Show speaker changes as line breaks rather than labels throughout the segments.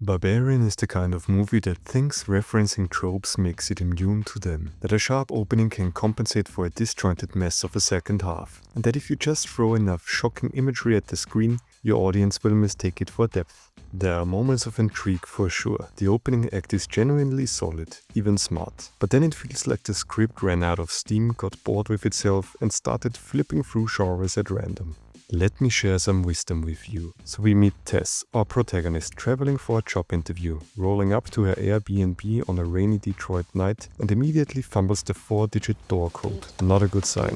Barbarian is the kind of movie that thinks referencing tropes makes it immune to them, that a sharp opening can compensate for a disjointed mess of a second half, and that if you just throw enough shocking imagery at the screen, your audience will mistake it for depth. There are moments of intrigue for sure. The opening act is genuinely solid, even smart. But then it feels like the script ran out of steam, got bored with itself, and started flipping through genres at random. Let me share some wisdom with you. So we meet Tess, our protagonist, traveling for a job interview, rolling up to her Airbnb on a rainy Detroit night and immediately fumbles the 4-digit door code. Not a good sign.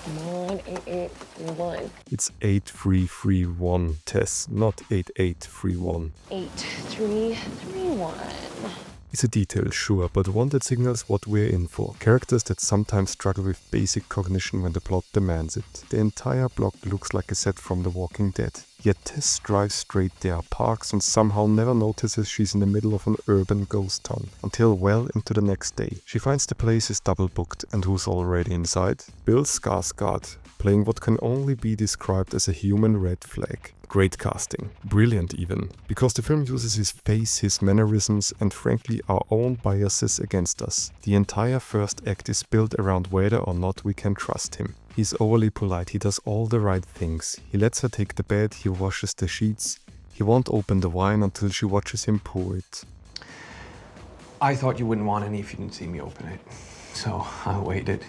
Come on, 8831.
It's 8331, Tess, not 8831.
8331.
It's a detail, sure, but one that signals what we're in for. Characters that sometimes struggle with basic cognition when the plot demands it. The entire block looks like a set from The Walking Dead. Yet Tess drives straight there, parks, and somehow never notices she's in the middle of an urban ghost town. Until well into the next day. She finds the place is double booked, and who's already inside? Bill Skarsgård, playing what can only be described as a human red flag. Great casting. Brilliant even. Because the film uses his face, his mannerisms, and frankly our own biases against us. The entire first act is built around whether or not we can trust him. He's overly polite, he does all the right things. He lets her take the bed, he washes the sheets. He won't open the wine until she watches him pour it.
I thought you wouldn't want any if you didn't see me open it. So I waited.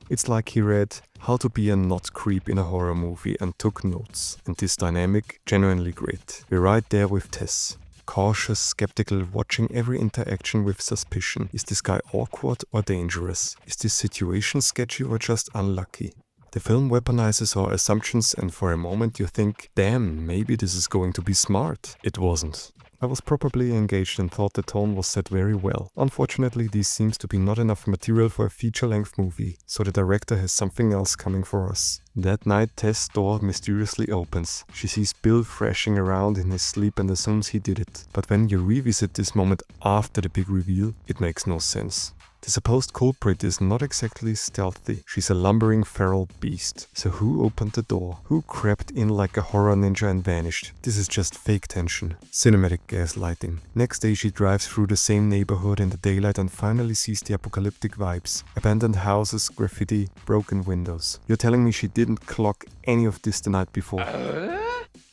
It's like he read How to Be a Not Creep in a Horror Movie and took notes. And this dynamic, genuinely great. We're right there with Tess. Cautious, skeptical, watching every interaction with suspicion. Is this guy awkward or dangerous? Is this situation sketchy or just unlucky? The film weaponizes our assumptions and for a moment you think, damn, maybe this is going to be smart. It wasn't. I was properly engaged and thought the tone was set very well. Unfortunately, this seems to be not enough material for a feature-length movie, so the director has something else coming for us. That night, Tess' door mysteriously opens. She sees Bill thrashing around in his sleep and assumes he did it. But when you revisit this moment after the big reveal, it makes no sense. The supposed culprit is not exactly stealthy. She's a lumbering feral beast. So who opened the door? Who crept in like a horror ninja and vanished? This is just fake tension. Cinematic gaslighting. Next day she drives through the same neighborhood in the daylight and finally sees the apocalyptic vibes. Abandoned houses, graffiti, broken windows. You're telling me she didn't clock any of this the night before?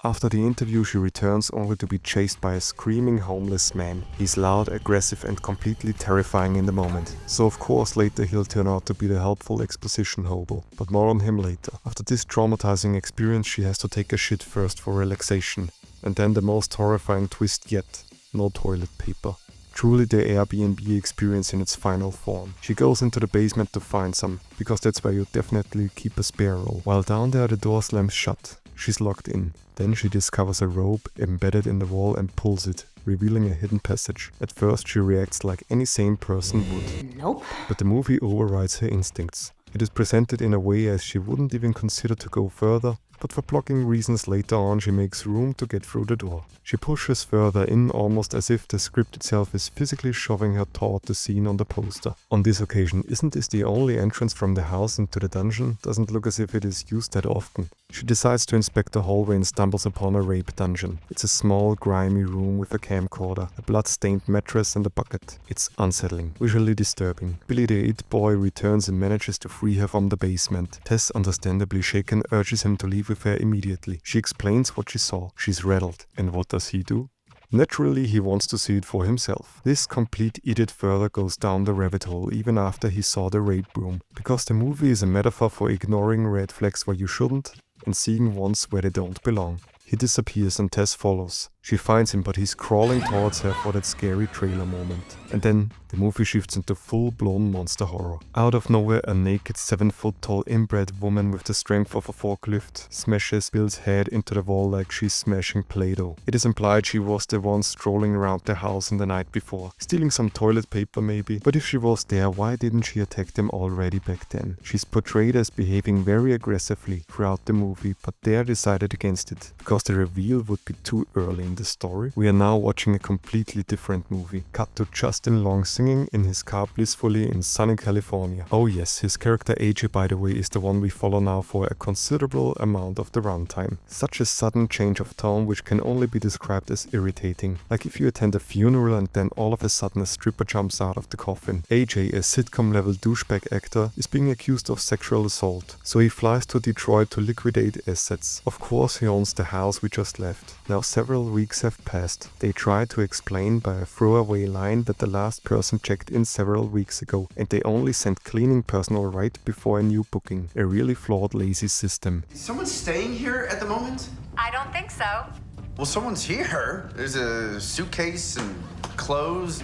After the interview she returns only to be chased by a screaming homeless man. He's loud, aggressive and completely terrifying in the moment. So of course later he'll turn out to be the helpful exposition hobo. But more on him later. After this traumatizing experience she has to take a shit first for relaxation. And then the most horrifying twist yet. No toilet paper. Truly the Airbnb experience in its final form. She goes into the basement to find some, because that's where you definitely keep a spare roll. While down there the door slams shut. She's locked in. Then she discovers a rope embedded in the wall and pulls it, revealing a hidden passage. At first she reacts like any sane person would.
Nope.
But the movie overrides her instincts. It is presented in a way as she wouldn't even consider to go further, but for blocking reasons later on she makes room to get through the door. She pushes further in almost as if the script itself is physically shoving her toward the scene on the poster. On this occasion, isn't this the only entrance from the house into the dungeon? Doesn't look as if it is used that often. She decides to inspect the hallway and stumbles upon a rape dungeon. It's a small, grimy room with a camcorder, a blood-stained mattress and a bucket. It's unsettling, visually disturbing. Billy the It Boy returns and manages to free her from the basement. Tess, understandably shaken, urges him to leave with her immediately. She explains what she saw. She's rattled. And what does he do? Naturally, he wants to see it for himself. This complete idiot further goes down the rabbit hole even after he saw the rape room. Because the movie is a metaphor for ignoring red flags where you shouldn't and seeing ones where they don't belong. He disappears and Tess follows. She finds him, but he's crawling towards her for that scary trailer moment. And then the movie shifts into full-blown monster horror. Out of nowhere, a naked 7-foot-tall inbred woman with the strength of a forklift smashes Bill's head into the wall like she's smashing Play-Doh. It is implied she was the one strolling around the house in the night before, stealing some toilet paper maybe. But if she was there, why didn't she attack them already back then? She's portrayed as behaving very aggressively throughout the movie, but Dare decided against it, because the reveal would be too early in the story, we are now watching a completely different movie. Cut to Justin Long singing in his car blissfully in sunny California. Oh yes, his character AJ, by the way, is the one we follow now for a considerable amount of the runtime. Such a sudden change of tone which can only be described as irritating. Like if you attend a funeral and then all of a sudden a stripper jumps out of the coffin. AJ, a sitcom level douchebag actor, is being accused of sexual assault, so he flies to Detroit to liquidate assets. Of course he owns the house we just left. Now several weeks have passed. They try to explain by a throwaway line that the last person checked in several weeks ago and they only sent cleaning personnel right before a new booking. A really flawed, lazy system.
Is someone staying here at the moment?
I don't think so.
Well, someone's here. There's a suitcase and clothes.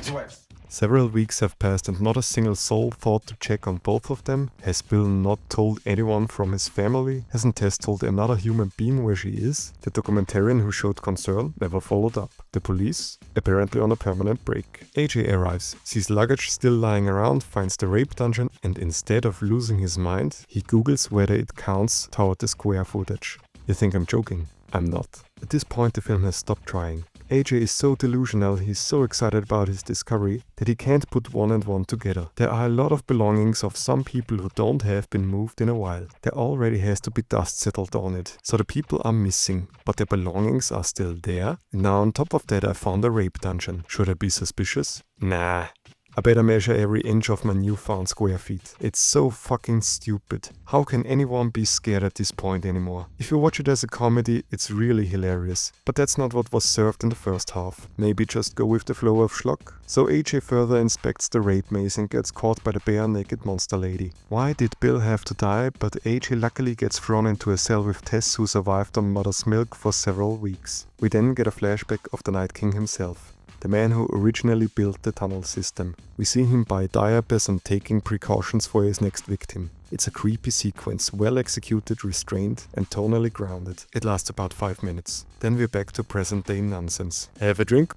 Several weeks have passed and not a single soul thought to check on both of them. Has Bill not told anyone from his family? Hasn't Tess told another human being where she is? The documentarian who showed concern never followed up. The police? Apparently on a permanent break. AJ arrives, sees luggage still lying around, finds the rape dungeon, and instead of losing his mind, he googles whether it counts toward the square footage. You think I'm joking? I'm not. At this point the film has stopped trying. AJ is so delusional, he's so excited about his discovery that he can't put one and one together. There are a lot of belongings of some people who don't have been moved in a while. There already has to be dust settled on it, so the people are missing, but their belongings are still there. And now on top of that I found a rape dungeon. Should I be suspicious? Nah. I better measure every inch of my newfound square feet. It's so fucking stupid. How can anyone be scared at this point anymore? If you watch it as a comedy, it's really hilarious. But that's not what was served in the first half. Maybe just go with the flow of schlock? So AJ further inspects the rape maze and gets caught by the bare-naked monster lady. Why did Bill have to die, but AJ luckily gets thrown into a cell with Tess, who survived on mother's milk for several weeks. We then get a flashback of the Night King himself. The man who originally built the tunnel system. We see him buy diapers and taking precautions for his next victim. It's a creepy sequence, well executed, restrained and tonally grounded. It lasts about 5 minutes. Then we're back to present day nonsense. Have a drink?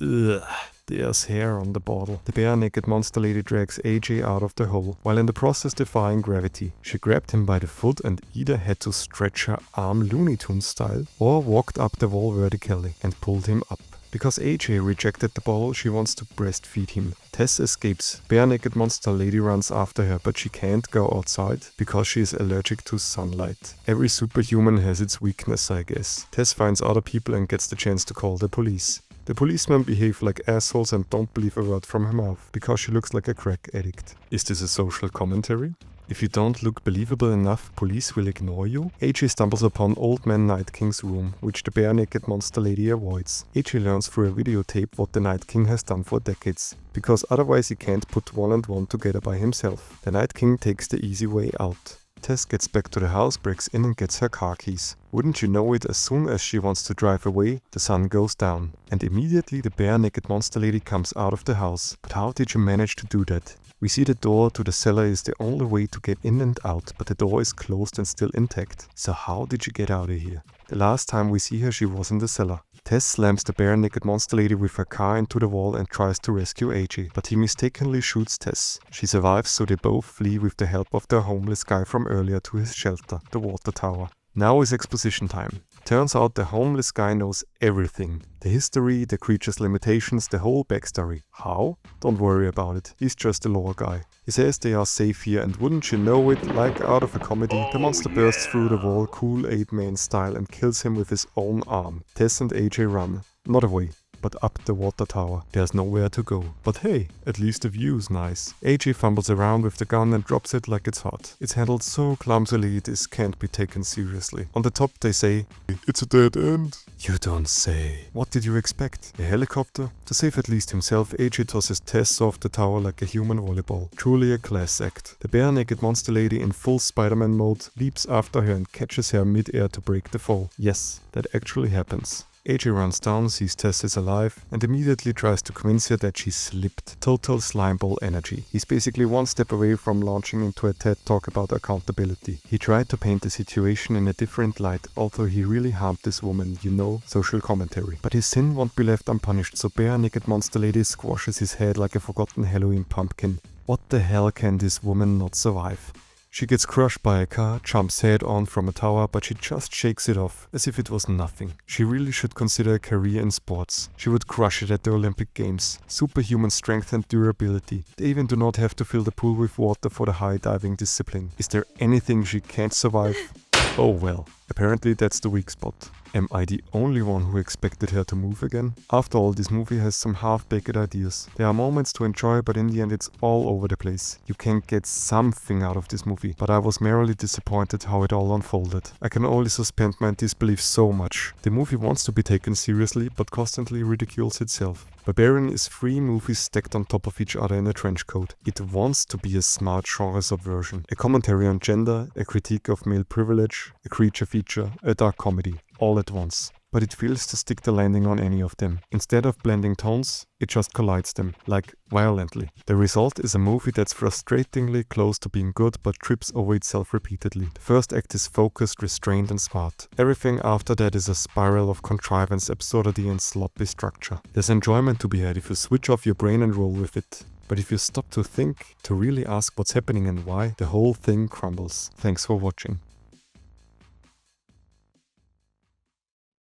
Ugh. There's hair on the bottle. The bare-naked monster lady drags AJ out of the hole, while in the process defying gravity. She grabbed him by the foot and either had to stretch her arm Looney Tunes style, or walked up the wall vertically and pulled him up. Because AJ rejected the bottle, she wants to breastfeed him. Tess escapes. Bare-naked monster lady runs after her, but she can't go outside because she is allergic to sunlight. Every superhuman has its weakness, I guess. Tess finds other people and gets the chance to call the police. The policemen behave like assholes and don't believe a word from her mouth, because she looks like a crack addict. Is this a social commentary? If you don't look believable enough, police will ignore you? AJ stumbles upon Old Man Night King's room, which the bare-naked monster lady avoids. AJ learns through a videotape what the Night King has done for decades, because otherwise he can't put one and one together by himself. The Night King takes the easy way out. Tess gets back to the house, breaks in and gets her car keys. Wouldn't you know it, as soon as she wants to drive away, the sun goes down. And immediately the bare-naked monster lady comes out of the house. But how did you manage to do that? We see the door to the cellar is the only way to get in and out, but the door is closed and still intact. So how did you get out of here? The last time we see her, she was in the cellar. Tess slams the bare-naked monster lady with her car into the wall and tries to rescue AJ, but he mistakenly shoots Tess. She survives, so they both flee with the help of their homeless guy from earlier to his shelter, the water tower. Now is exposition time. Turns out the homeless guy knows everything. The history, the creature's limitations, the whole backstory. How? Don't worry about it, he's just a lore guy. He says they are safe here, and wouldn't you know it, like out of a comedy, the monster bursts through the wall cool 8-man style and kills him with his own arm. Tess and AJ run. Not away, but up the water tower. There's nowhere to go. But hey, at least the view's nice. AJ fumbles around with the gun and drops it like it's hot. It's handled so clumsily this can't be taken seriously. On the top they say, "It's a dead end." You don't say. What did you expect? A helicopter? To save at least himself, AJ tosses Tess off the tower like a human volleyball. Truly a class act. The bare-naked monster lady in full Spider-Man mode leaps after her and catches her mid-air to break the fall. Yes, that actually happens. AJ runs down, sees Tess is alive, and immediately tries to convince her that she slipped. Total slimeball energy. He's basically one step away from launching into a TED talk about accountability. He tried to paint the situation in a different light, although he really harmed this woman, you know, social commentary. But his sin won't be left unpunished, so bare-naked monster lady squashes his head like a forgotten Halloween pumpkin. What the hell can this woman not survive? She gets crushed by a car, jumps head on from a tower, but she just shakes it off, as if it was nothing. She really should consider a career in sports. She would crush it at the Olympic Games. Superhuman strength and durability. They even do not have to fill the pool with water for the high diving discipline. Is there anything she can't survive? Oh well, apparently that's the weak spot. Am I the only one who expected her to move again? After all, this movie has some half-baked ideas. There are moments to enjoy, but in the end it's all over the place. You can get something out of this movie, but I was merely disappointed how it all unfolded. I can only suspend my disbelief so much. The movie wants to be taken seriously, but constantly ridicules itself. Barbarian is 3 movies stacked on top of each other in a trench coat. It wants to be a smart genre subversion, a commentary on gender, a critique of male privilege, a creature feature, a dark comedy, all at once. But it fails to stick the landing on any of them. Instead of blending tones, it just collides them, like violently. The result is a movie that's frustratingly close to being good but trips over itself repeatedly. The first act is focused, restrained and smart. Everything after that is a spiral of contrivance, absurdity and sloppy structure. There's enjoyment to be had if you switch off your brain and roll with it. But if you stop to think, to really ask what's happening and why, the whole thing crumbles. Thanks for watching.